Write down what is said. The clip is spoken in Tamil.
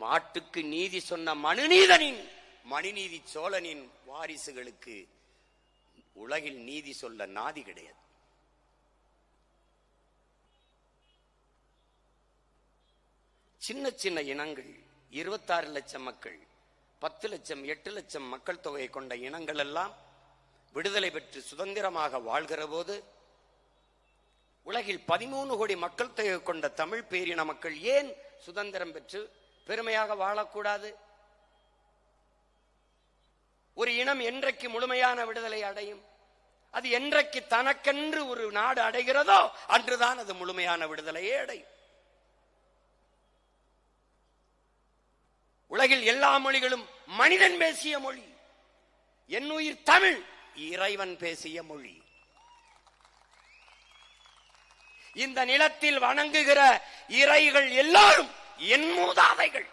மாட்டுக்கு நீதி சொன்ன மனுநீதனின் மணிநீதி சோழனின் வாரிசுகளுக்கு உலகில் நீதி சொல்ல நாதி கிடையாது. சின்ன சின்ன இனங்கள், 26 லட்சம் மக்கள், 10 லட்சம் 8 லட்சம் மக்கள் தொகை கொண்ட இனங்கள் எல்லாம் விடுதலை பெற்று சுதந்திரமாக வாழ்கிற போது உலகில் 13 கோடி மக்கள் தொகை கொண்ட தமிழ் பேரின மக்கள் ஏன் சுதந்திரம் பெற்று பெருமையாக வாழக்கூடாது? ஒரு இனம் என்றைக்கு முழுமையான விடுதலை அடையும்? அது என்றைக்கு தனக்கென்று ஒரு நாடு அடைகிறதோ அன்றுதான் அது முழுமையான விடுதலையே அடையும். உலகில் எல்லா மொழிகளும் மனிதன் பேசிய மொழி. என்னுயிர் தமிழ் இறைவன் பேசிய மொழி. இந்த நிலத்தில் வணங்குகிற இறைகள் எல்லாரும் என் மூதாதைகள்.